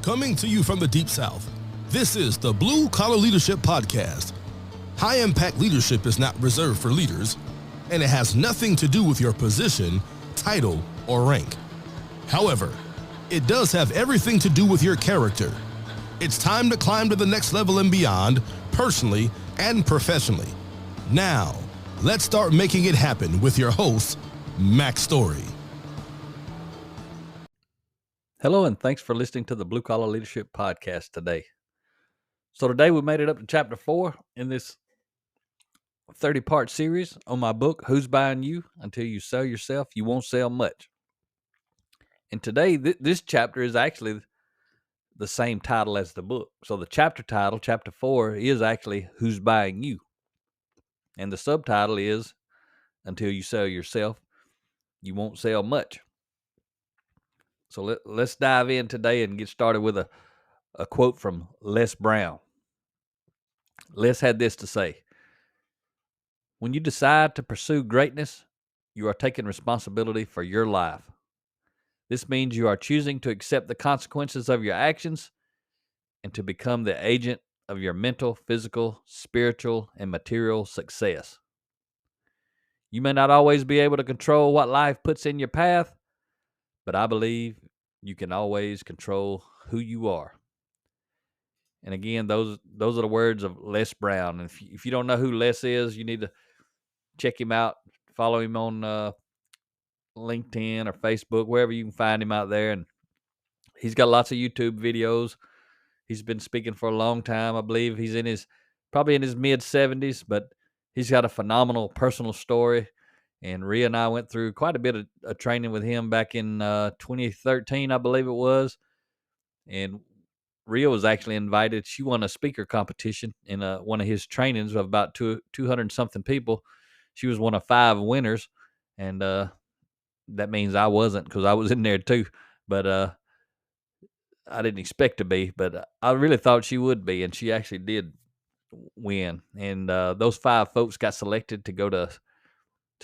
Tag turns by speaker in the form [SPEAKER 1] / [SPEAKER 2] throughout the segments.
[SPEAKER 1] Coming to you from the Deep South, this is the Blue Collar Leadership Podcast. High impact leadership is not reserved for leaders, and it has nothing to do with your position, title, or rank. However, it does have everything to do with your character. It's time to climb to the next level and beyond, personally and professionally. Now, let's start making it happen with your host, Mac Story.
[SPEAKER 2] Hello, and thanks for listening to the Blue Collar Leadership Podcast today. So today we made it up to Chapter 4 in this 30-part series on my book, Who's Buying You? Until You Sell Yourself, You Won't Sell Much. And today, this chapter is actually the same title as the book. So the chapter title, Chapter 4, is actually Who's Buying You? And the subtitle is Until You Sell Yourself, You Won't Sell Much. So let's dive in today and get started with a quote from Les Brown. Les had this to say: "When you decide to pursue greatness, you are taking responsibility for your life. This means you are choosing to accept the consequences of your actions and to become the agent of your mental, physical, spiritual, and material success. You may not always be able to control what life puts in your path, but I believe you can always control who you are." And again, those are the words of Les Brown. And if you don't know who Les is, you need to check him out. Follow him on LinkedIn or Facebook, wherever you can find him out there. And he's got lots of YouTube videos. He's been speaking for a long time. I believe he's probably in his mid-70s, but he's got a phenomenal personal story. And Rhea and I went through quite a bit of training with him back in 2013, I believe it was. And Rhea was actually invited. She won a speaker competition in one of his trainings of about 200-something people. She was one of 5 winners, and that means I wasn't, because I was in there too. But I didn't expect to be, but I really thought she would be, and she actually did win. And those 5 folks got selected to go to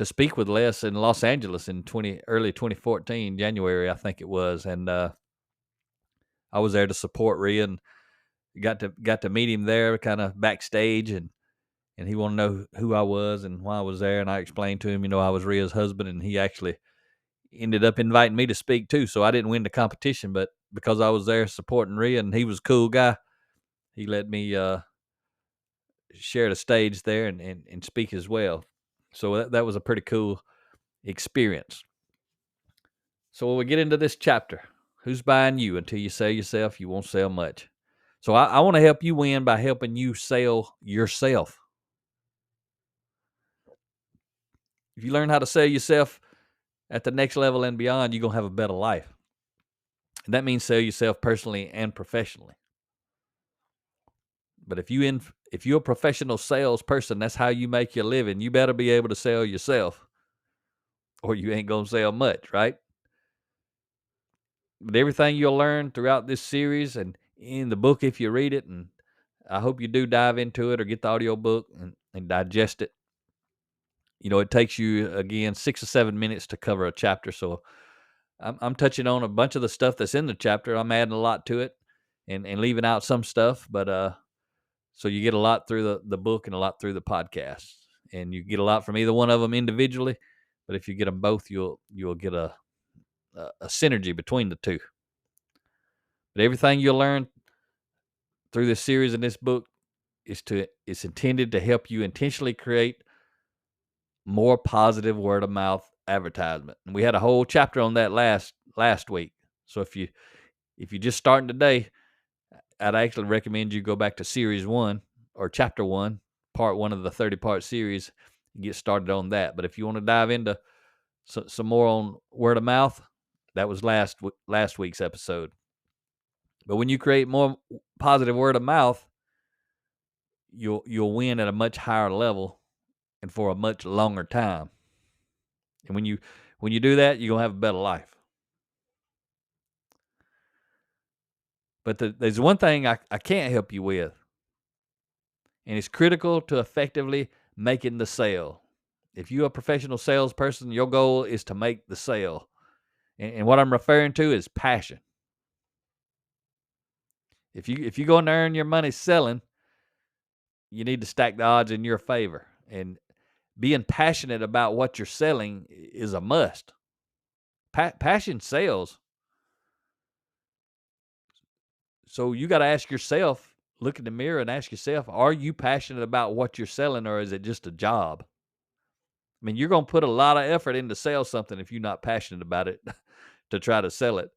[SPEAKER 2] speak with Les in Los Angeles in early 2014, January, I think it was. And I was there to support Rhea and got to meet him there, kind of backstage, and he wanted to know who I was and why I was there. And I explained to him, I was Rhea's husband, and he actually ended up inviting me to speak too. So I didn't win the competition, but because I was there supporting Rhea and he was a cool guy, he let me share the stage there and speak as well. So that was a pretty cool experience. So when we get into this chapter, who's buying you? Until you sell yourself, you won't sell much. So I want to help you win by helping you sell yourself. If you learn how to sell yourself at the next level and beyond, you're going to have a better life. And that means sell yourself personally and professionally. But if you're a professional salesperson, that's how you make your living. You better be able to sell yourself, or you ain't going to sell much, right? But everything you'll learn throughout this series and in the book, if you read it, and I hope you do dive into it or get the audio book and digest it. It takes you, again, 6 or 7 minutes to cover a chapter. So I'm touching on a bunch of the stuff that's in the chapter. I'm adding a lot to it and leaving out some stuff. But so you get a lot through the book and a lot through the podcast. And you get a lot from either one of them individually. But if you get them both, you'll get a synergy between the two. But everything you'll learn through this series and this book is intended to help you intentionally create more positive word of mouth advertisement. And we had a whole chapter on that last week. So if you're just starting today, I'd actually recommend you go back to series 1 or chapter 1, part 1 of the 30-part series, and get started on that. But if you want to dive into some more on word of mouth, that was last week's episode. But when you create more positive word of mouth, you'll win at a much higher level and for a much longer time. And when you do that, you're going to have a better life. But there's one thing I can't help you with, and it's critical to effectively making the sale. If you're a professional salesperson, your goal is to make the sale. And what I'm referring to is passion. If you're going to earn your money selling, you need to stack the odds in your favor. And being passionate about what you're selling is a must. Passion sells. So you got to ask yourself, look in the mirror and ask yourself, are you passionate about what you're selling, or is it just a job? I mean, you're going to put a lot of effort into sell something if you're not passionate about it to try to sell it.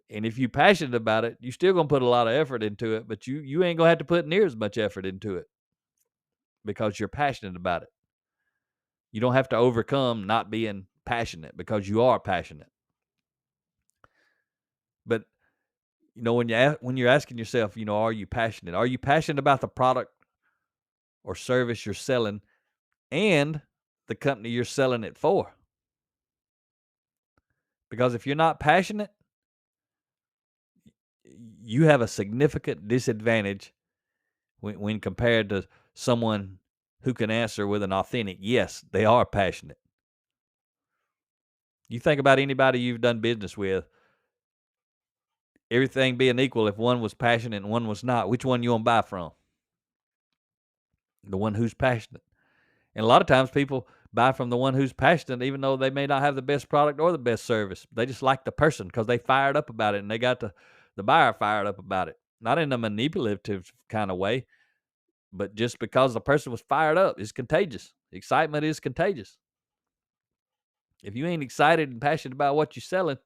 [SPEAKER 2] And if you're passionate about it, you're still going to put a lot of effort into it, but you ain't going to have to put near as much effort into it because you're passionate about it. You don't have to overcome not being passionate because you are passionate. But when you're asking yourself, are you passionate? Are you passionate about the product or service you're selling and the company you're selling it for? Because if you're not passionate, you have a significant disadvantage when compared to someone who can answer with an authentic yes, they are passionate. You think about anybody you've done business with, everything being equal, if one was passionate and one was not, which one you want to buy from? The one who's passionate. And a lot of times people buy from the one who's passionate, even though they may not have the best product or the best service. They just like the person because they fired up about it, and they got the buyer fired up about it. Not in a manipulative kind of way, but just because the person was fired up. It's contagious. Excitement is contagious. If you ain't excited and passionate about what you're selling,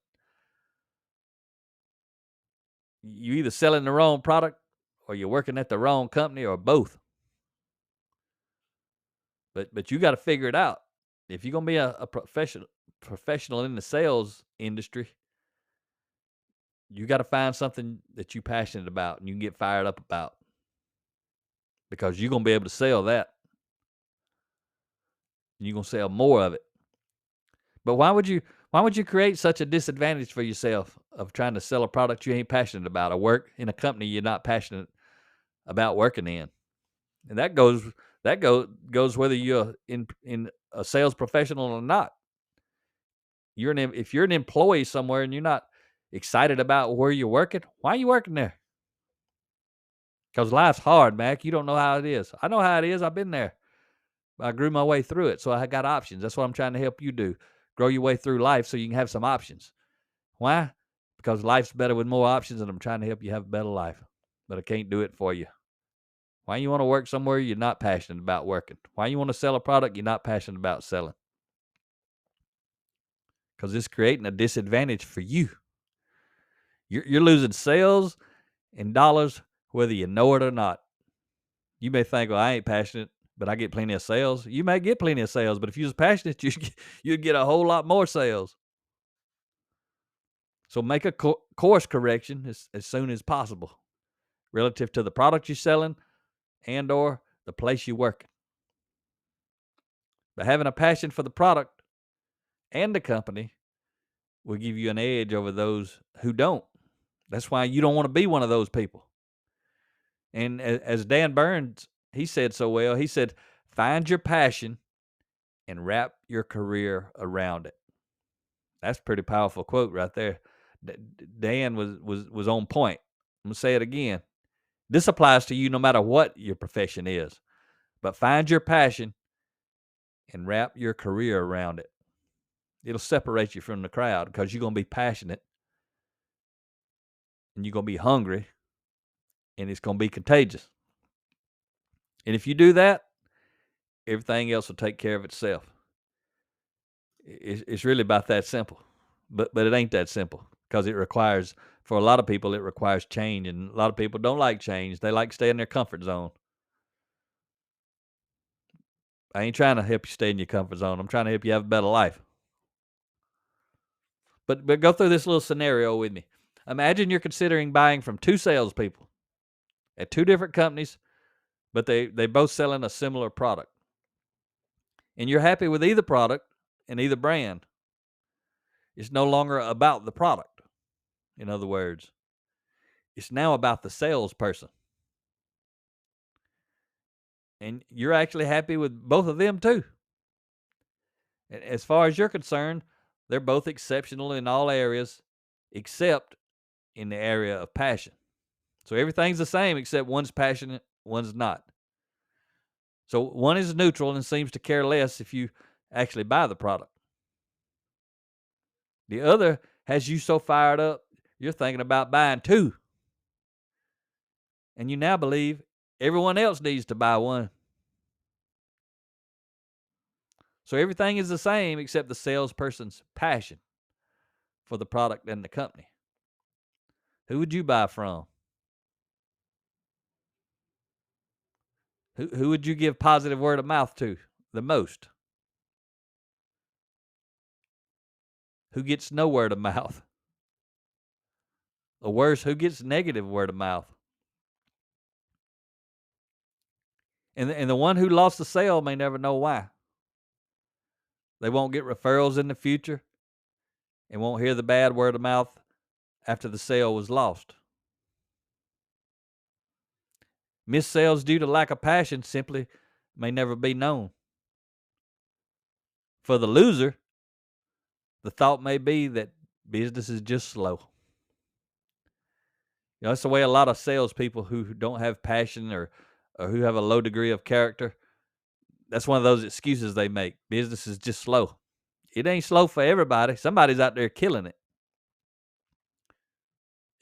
[SPEAKER 2] you either selling the wrong product or you're working at the wrong company or both. But you got to figure it out. If you're going to be a professional in the sales industry, you got to find something that you're passionate about and you can get fired up about, because you're going to be able to sell that. And you're going to sell more of it. But why would you create such a disadvantage for yourself of trying to sell a product you ain't passionate about, or work in a company you're not passionate about working in? And that goes whether you're in a sales professional or not. If you're an employee somewhere and you're not excited about where you're working, why are you working there? Because life's hard, Mac. You don't know how it is. I know how it is. I've been there. I grew my way through it, so I got options. That's what I'm trying to help you do. Grow your way through life so you can have some options. Why? Because life's better with more options, and I'm trying to help you have a better life. But I can't do it for you. Why you want to work somewhere you're not passionate about working? Why you want to sell a product you're not passionate about selling? Because it's creating a disadvantage for you. You're losing sales and dollars whether you know it or not. You may think, well, I ain't passionate, but I get plenty of sales. You may get plenty of sales, but if you was passionate, you'd get a whole lot more sales. So make a course correction as soon as possible relative to the product you're selling and or the place you work. But having a passion for the product and the company will give you an edge over those who don't. That's why you don't want to be one of those people. And as Dan Burns, he said so well, he said, find your passion and wrap your career around it. That's a pretty powerful quote right there. Dan was on point. I'm going to say it again. This applies to you no matter what your profession is. But find your passion and wrap your career around it. It'll separate you from the crowd because you're going to be passionate and you're going to be hungry and it's going to be contagious. And if you do that, everything else will take care of itself. It's really about that simple. But it ain't that simple, because for a lot of people, it requires change. And a lot of people don't like change. They like to stay in their comfort zone. I ain't trying to help you stay in your comfort zone. I'm trying to help you have a better life. But go through this little scenario with me. Imagine you're considering buying from two salespeople at two different companies, but they both selling a similar product. And you're happy with either product and either brand. It's no longer about the product. In other words, it's now about the salesperson. And you're actually happy with both of them too. And as far as you're concerned, they're both exceptional in all areas except in the area of passion. So everything's the same except one's passionate, one's not. So one is neutral and seems to care less if you actually buy the product. The other has you so fired up, you're thinking about buying two. And you now believe everyone else needs to buy one. So everything is the same except the salesperson's passion for the product and the company. Who would you buy from? Who would you give positive word of mouth to the most? Who gets no word of mouth? Or worse, who gets negative word of mouth? And the one who lost the sale may never know why. They won't get referrals in the future and won't hear the bad word of mouth after the sale was lost. Missed sales due to lack of passion simply may never be known. For the loser, the thought may be that business is just slow. You know, that's the way a lot of salespeople who don't have passion or who have a low degree of character, that's one of those excuses they make. Business is just slow. It ain't slow for everybody. Somebody's out there killing it.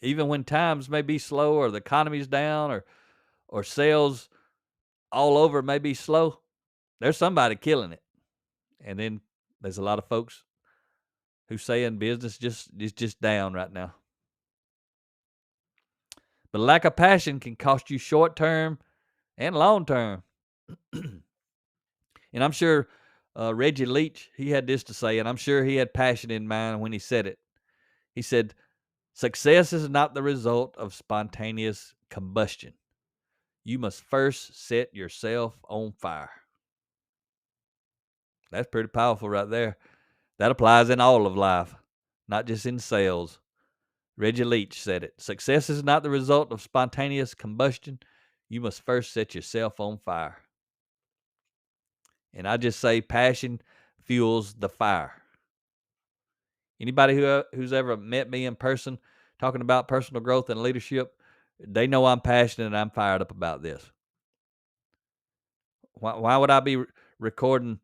[SPEAKER 2] Even when times may be slow or the economy's down or sales all over may be slow, there's somebody killing it. And then there's a lot of folks who saying business is just down right now. But lack of passion can cost you short term and long term. And I'm sure Reggie Leach, he had this to say, and I'm sure he had passion in mind when he said it. He said, "Success is not the result of spontaneous combustion. You must first set yourself on fire." That's pretty powerful right there. That applies in all of life, not just in sales. Reggie Leach said it. Success is not the result of spontaneous combustion. You must first set yourself on fire. And I just say passion fuels the fire. Anybody who's ever met me in person talking about personal growth and leadership, they know I'm passionate and I'm fired up about this. Why would I be recording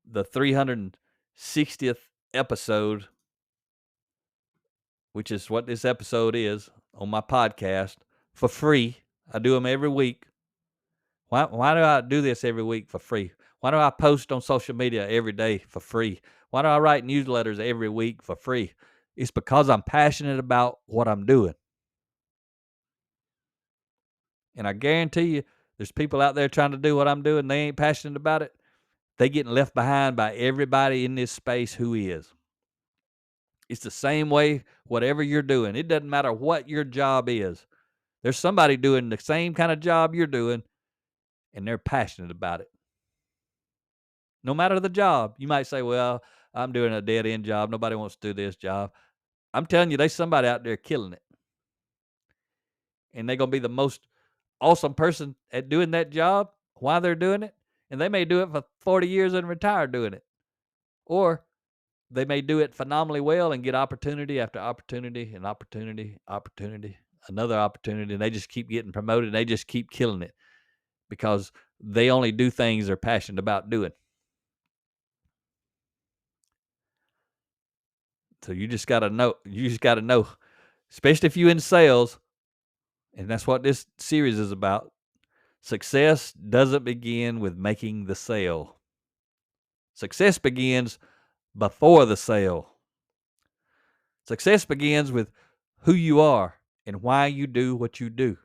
[SPEAKER 2] the 360th episode, which is what this episode is, on my podcast for free? I do them every week. Why do I do this every week for free? Why do I post on social media every day for free? Why do I write newsletters every week for free? It's because I'm passionate about what I'm doing. And I guarantee you, there's people out there trying to do what I'm doing. They ain't passionate about it. They getting left behind by everybody in this space who is. It's the same way, whatever you're doing. It doesn't matter what your job is. There's somebody doing the same kind of job you're doing, and they're passionate about it. No matter the job. You might say, well, I'm doing a dead-end job. Nobody wants to do this job. I'm telling you, there's somebody out there killing it. And they're going to be the most awesome person at doing that job while they're doing it. And they may do it for 40 years and retire doing it. Or they may do it phenomenally well and get opportunity after opportunity and opportunity, another opportunity. And they just keep getting promoted. And they just keep killing it because they only do things they're passionate about doing. So you just got to know, especially if you're in sales, and that's what this series is about. Success doesn't begin with making the sale. Success begins before the sale. Success begins with who you are and why you do what you do.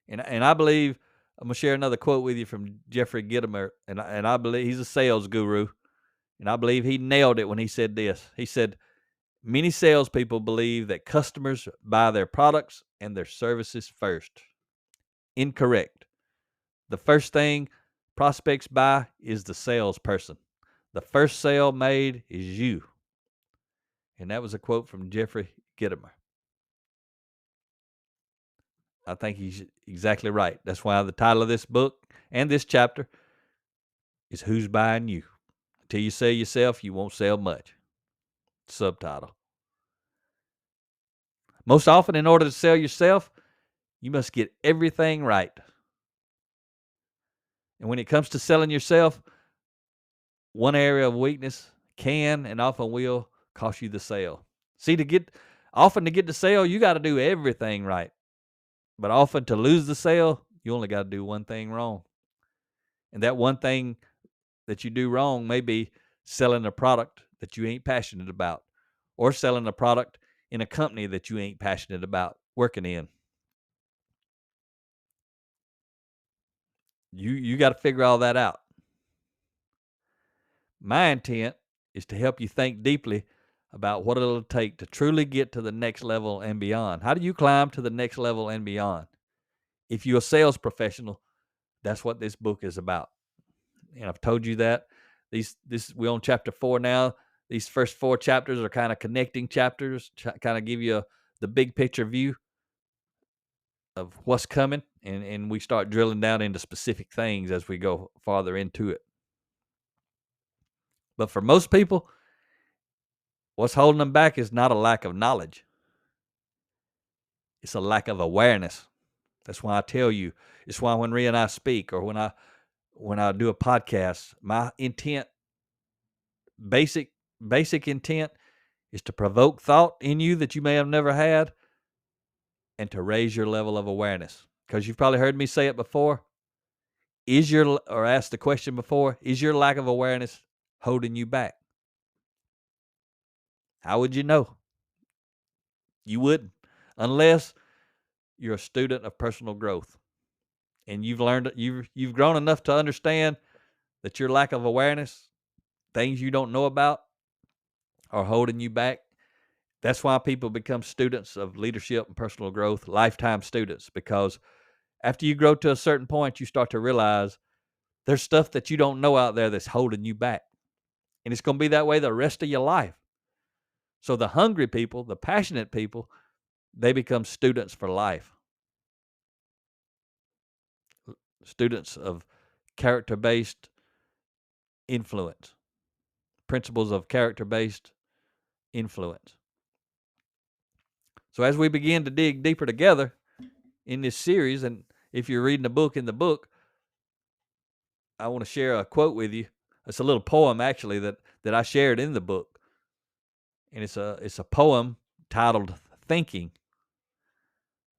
[SPEAKER 2] And I believe, I'm going to share another quote with you from Jeffrey Gitomer, and I believe he's a sales guru, and I believe he nailed it when he said this. He said, many salespeople believe that customers buy their products and their services first. Incorrect. The first thing prospects buy is the salesperson. The first sale made is you. And that was a quote from Jeffrey Gitomer. I think he's exactly right. That's why the title of this book and this chapter is Who's Buying You? Until you sell yourself, you won't sell much. Subtitle. Most often, in order to sell yourself, you must get everything right. And when it comes to selling yourself, one area of weakness can and often will cost you the sale. See, to get the sale, you got to do everything right. But often to lose the sale, you only got to do one thing wrong. And that one thing that you do wrong may be selling a product that you ain't passionate about, or selling a product in a company that you ain't passionate about working in. You got to figure all that out. My intent is to help you think deeply about what it'll take to truly get to the next level and beyond. How do you climb to the next level and beyond? If you're a sales professional, that's what this book is about. And I've told you that. We're on chapter 4 now. These first 4 chapters are kind of connecting chapters, kind of give you the big picture view of what's coming, and we start drilling down into specific things as we go farther into it. But for most people, what's holding them back is not a lack of knowledge. It's a lack of awareness. That's why I tell you. It's why when Rhea and I speak, or when I do a podcast, my intent, basic intent, is to provoke thought in you that you may have never had, and to raise your level of awareness. Because you've probably heard me say it before. Or asked the question before, is your lack of awareness holding you back? How would you know? You wouldn't, unless you're a student of personal growth and you've grown enough to understand that your lack of awareness, things you don't know about, are holding you back. That's why people become students of leadership and personal growth, lifetime students, because after you grow to a certain point, you start to realize there's stuff that you don't know out there that's holding you back. And it's going to be that way the rest of your life. So the hungry people, the passionate people, they become students for life. Students of character-based influence. Principles of character-based influence. So as we begin to dig deeper together in this series, and if you're reading in the book, I want to share a quote with you. It's a little poem, actually, that I shared in the book. And it's a poem titled Thinking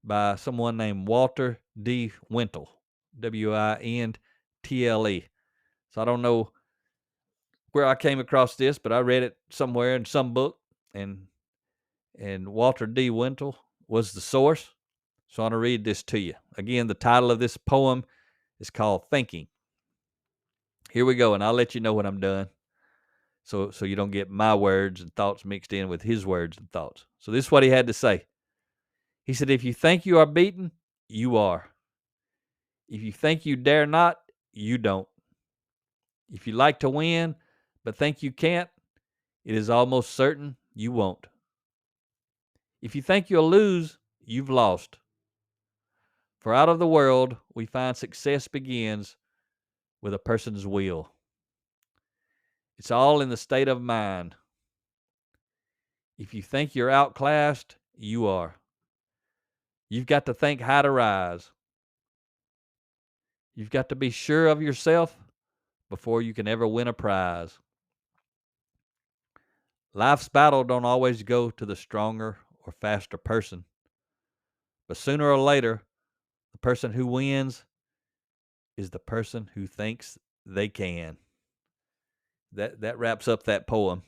[SPEAKER 2] by someone named Walter D. Wintle, Wintle. So I don't know where I came across this, but I read it somewhere in some book, and Walter D. Wintle was the source. So I'm going to read this to you. Again, the title of this poem is called Thinking. Here we go, and I'll let you know when I'm done, so you don't get my words and thoughts mixed in with his words and thoughts. So this is what he had to say. He said, if you think you are beaten, you are. If you think you dare not, you don't. If you like to win, but think you can't, it is almost certain you won't. If you think you'll lose, you've lost. For out of the world, we find success begins with a person's will. It's all in the state of mind. If you think you're outclassed, you are. You've got to think high to rise. You've got to be sure of yourself before you can ever win a prize. Life's battle don't always go to the stronger or faster person. But sooner or later, the person who wins is the person who thinks they can. That wraps up that poem.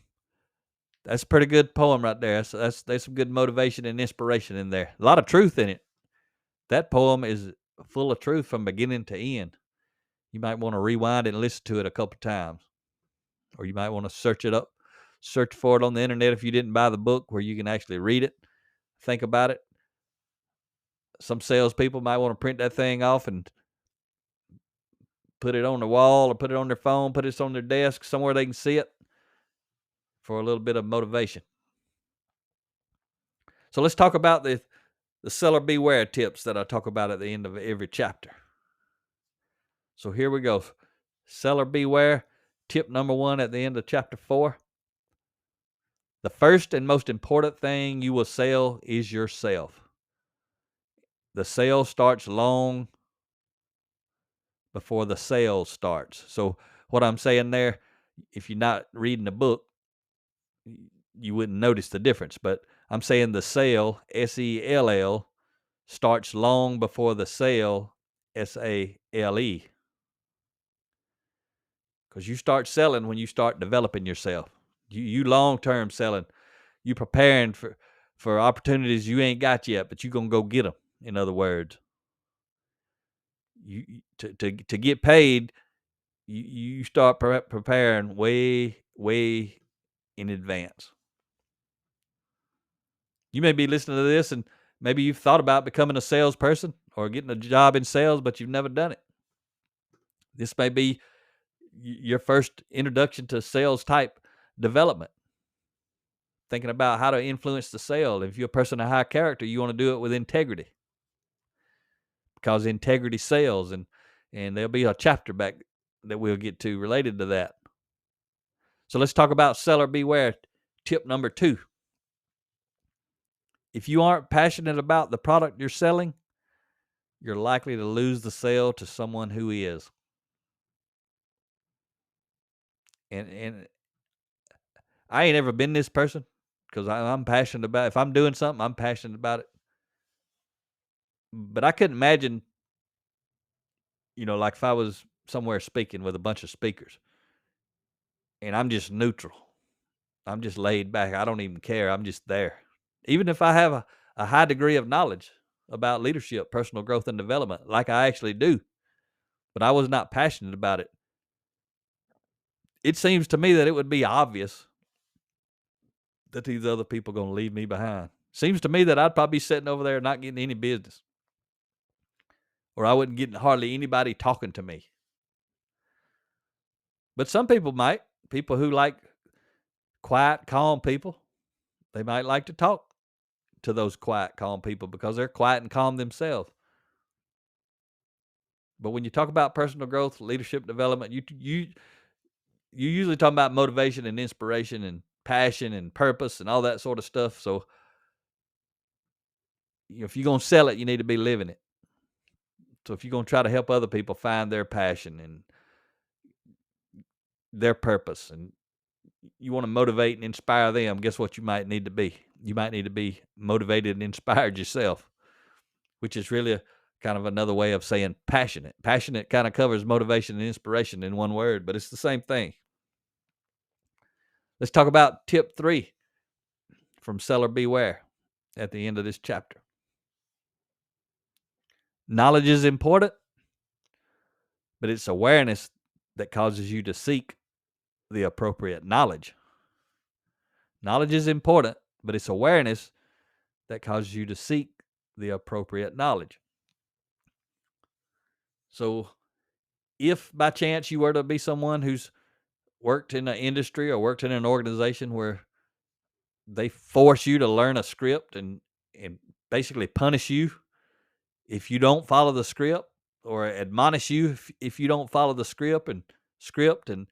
[SPEAKER 2] That's a pretty good poem right there. There's some good motivation and inspiration in there. A lot of truth in it. That poem is full of truth from beginning to end. You might want to rewind it and listen to it a couple times. Or you might want to search for it on the internet if you didn't buy the book, where you can actually read it, think about it. Some salespeople might want to print that thing off and put it on the wall, or put it on their phone, put it on their desk, somewhere they can see it for a little bit of motivation. So let's talk about the seller beware tips that I talk about at the end of every chapter. So here we go. Seller beware, tip number 1 at the end of chapter 4. The first and most important thing you will sell is yourself. The sale starts long before the sale starts. So what I'm saying there, if you're not reading the book, you wouldn't notice the difference. But I'm saying the sale, S-E-L-L, starts long before the sale, S-A-L-E. Because you start selling when you start developing yourself. You long-term selling. You preparing for opportunities you ain't got yet, but you going to go get them, in other words. To get paid, you start preparing way in advance. You may be listening to this and maybe you've thought about becoming a salesperson or getting a job in sales, but you've never done it. This may be your first introduction to sales type development. Thinking about how to influence the sale. If you're a person of high character, you want to do it with integrity, because integrity sells, and there'll be a chapter back that we'll get to related to that. So let's talk about seller beware. Tip number 2. If you aren't passionate about the product you're selling, you're likely to lose the sale to someone who is. And I ain't ever been this person, because I'm passionate about it. If I'm doing something, I'm passionate about it. But I couldn't imagine, like if I was somewhere speaking with a bunch of speakers and I'm just neutral. I'm just laid back. I don't even care. I'm just there. Even if I have a high degree of knowledge about leadership, personal growth, and development, like I actually do, but I was not passionate about it. It seems to me that it would be obvious that these other people are going to leave me behind. Seems to me that I'd probably be sitting over there not getting any business, or I wouldn't get hardly anybody talking to me. But some people might. People who like quiet, calm people, they might like to talk to those quiet, calm people because they're quiet and calm themselves. But when you talk about personal growth, leadership development, you usually talk about motivation and inspiration and passion and purpose and all that sort of stuff. So if you're going to sell it, you need to be living it. So if you're going to try to help other people find their passion and their purpose, and you want to motivate and inspire them, guess what you might need to be? You might need to be motivated and inspired yourself, which is really kind of another way of saying passionate. Passionate kind of covers motivation and inspiration in one word, but it's the same thing. Let's talk about tip 3 from Seller Beware at the end of this chapter. Knowledge is important, but it's awareness that causes you to seek the appropriate knowledge. Knowledge is important, but it's awareness that causes you to seek the appropriate knowledge. So if by chance you were to be someone who's worked in an industry or worked in an organization where they force you to learn a script and basically punish you if you don't follow the script, or admonish you if you don't follow the script, and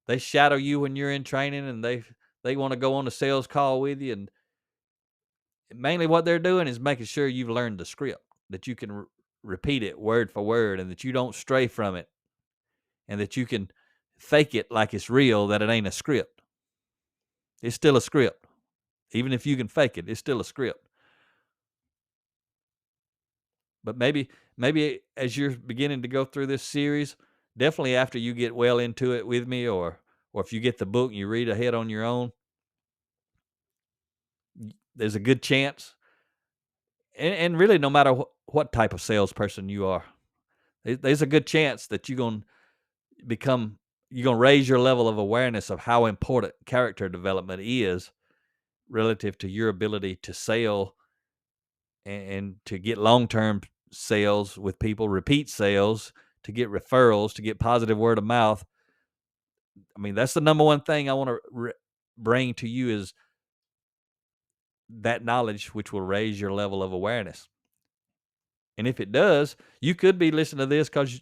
[SPEAKER 2] they shadow you when you're in training, and they want to go on a sales call with you, and mainly what they're doing is making sure you've learned the script, that you can repeat it word for word, and that you don't stray from it, and that you can fake it like it's real, that it ain't a script. It's still a script. Even if you can fake it, it's still a script. But maybe as you're beginning to go through this series, definitely after you get well into it with me, or if you get the book and you read ahead on your own, there's a good chance, and really no matter what type of salesperson you are, there's a good chance that you're going to raise your level of awareness of how important character development is relative to your ability to sell and to get long-term sales with people, repeat sales, to get referrals, to get positive word of mouth. I mean, that's the number one thing I want to bring to you, is that knowledge, which will raise your level of awareness. And if it does, you could be listening to this because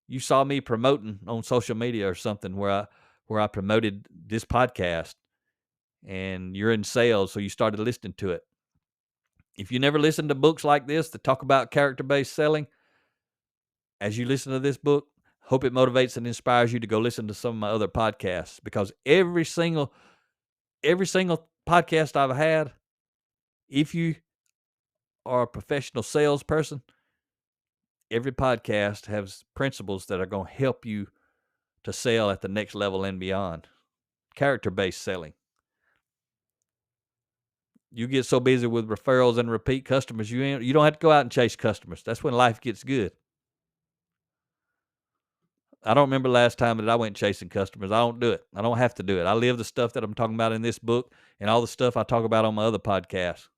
[SPEAKER 2] you saw me promoting on social media or something where I promoted this podcast, and you're in sales, so you started listening to it. If you never listened to books like this that talk about character-based selling, as you listen to this book, hope it motivates and inspires you to go listen to some of my other podcasts, because every single podcast I've had, if you are a professional salesperson, every podcast has principles that are going to help you to sell at the next level and beyond. Character-based selling. You get so busy with referrals and repeat customers, you don't have to go out and chase customers. That's when life gets good. I don't remember last time that I went chasing customers. I don't do it. I don't have to do it. I live the stuff that I'm talking about in this book and all the stuff I talk about on my other podcasts.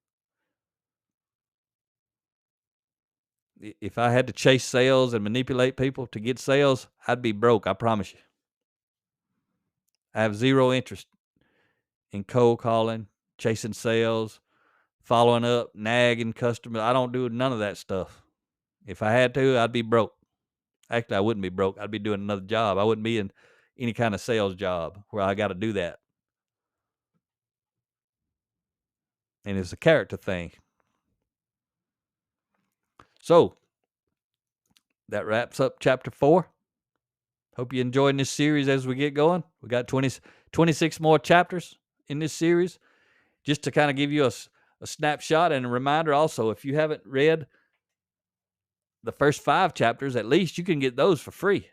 [SPEAKER 2] If I had to chase sales and manipulate people to get sales, I'd be broke, I promise you. I have zero interest in cold calling, chasing sales, following up, nagging customers. I don't do none of that stuff. If I had to, I'd be broke. Actually, I wouldn't be broke. I'd be doing another job. I wouldn't be in any kind of sales job where I got to do that. And it's a character thing. So, that wraps up chapter 4. Hope you're enjoying this series as we get going. We got 26 more chapters in this series. Just to kind of give you a snapshot and a reminder also, if you haven't read the first 5 chapters, at least you can get those for free.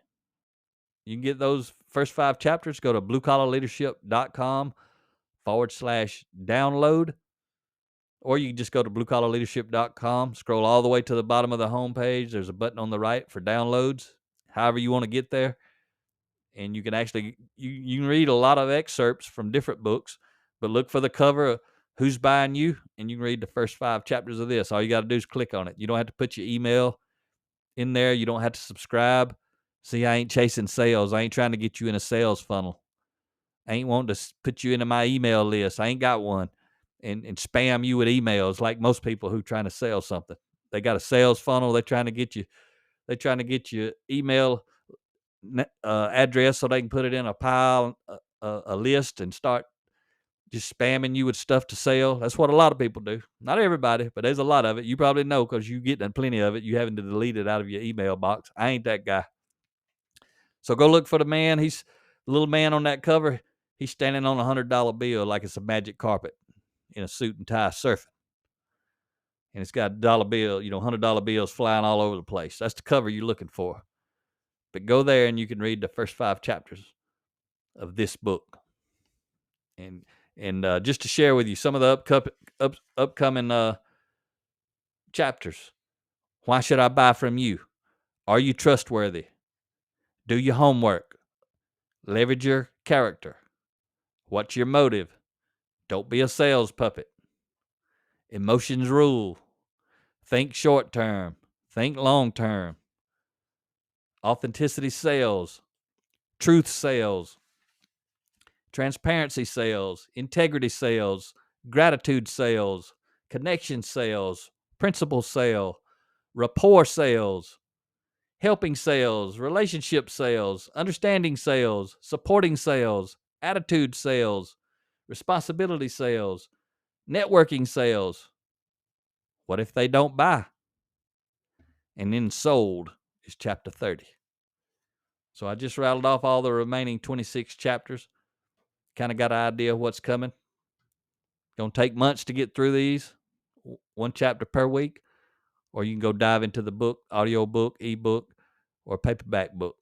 [SPEAKER 2] You can get those first 5 chapters. Go to bluecollarleadership.com/download. Or you can just go to bluecollarleadership.com, scroll all the way to the bottom of the homepage. There's a button on the right for downloads, however you want to get there. And you can actually, you can read a lot of excerpts from different books, but look for the cover, Who's Buying You, and you can read the first 5 chapters of this. All you got to do is click on it. You don't have to put your email in there. You don't have to subscribe. See, I ain't chasing sales. I ain't trying to get you in a sales funnel. I ain't wanting to put you into my email list. I ain't got one. And spam you with emails like most people who trying to sell something. They got a sales funnel. They're trying to get you email address so they can put it in a pile, a list, and start just spamming you with stuff to sell. That's what a lot of people do. Not everybody, but there's a lot of it. You probably know because you getting plenty of it. You having to delete it out of your email box. I ain't that guy. So go look for the man. He's the little man on that cover. He's standing on a $100 bill like it's a magic carpet in a suit and tie surfing. And it's got $1 bill, $100 bills flying all over the place. That's the cover you're looking for. But go there and you can read the first 5 chapters of this book. And just to share with you some of the upcoming chapters. Why should I buy from you? Are you trustworthy? Do your homework. Leverage your character. What's your motive? Don't be a sales puppet. Emotions rule. Think short term. Think long term. Authenticity sales. Truth sales. Transparency sales. Integrity sales. Gratitude sales. Connection sales. Principal sale. Rapport sales. Helping sales. Relationship sales. Understanding sales. Supporting sales. Attitude sales. Responsibility sales, networking sales. What if they don't buy? And then sold is chapter 30. So I just rattled off all the remaining 26 chapters. Kind of got an idea of what's coming. Going to take months to get through these, 1 chapter per week. Or you can go dive into the book, audio book, ebook, or paperback book.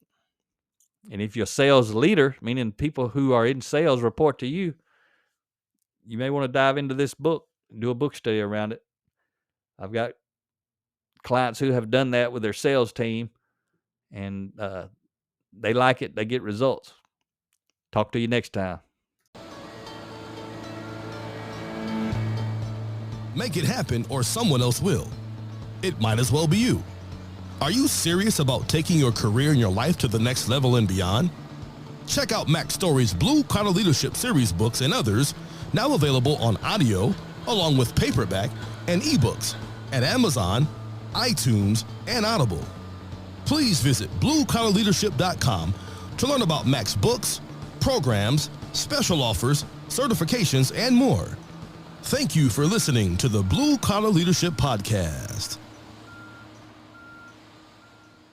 [SPEAKER 2] And if you're a sales leader, meaning people who are in sales report to you, you may want to dive into this book and do a book study around it. I've got clients who have done that with their sales team, and they like it. They get results. Talk to you next time.
[SPEAKER 1] Make it happen or someone else will. It might as well be you. Are you serious about taking your career and your life to the next level and beyond? Check out Mac Story's Blue Collar Leadership series books and others, now available on audio, along with paperback and ebooks at Amazon, iTunes, and Audible. Please visit bluecollarleadership.com to learn about Mac's books, programs, special offers, certifications, and more. Thank you for listening to the Blue Collar Leadership Podcast.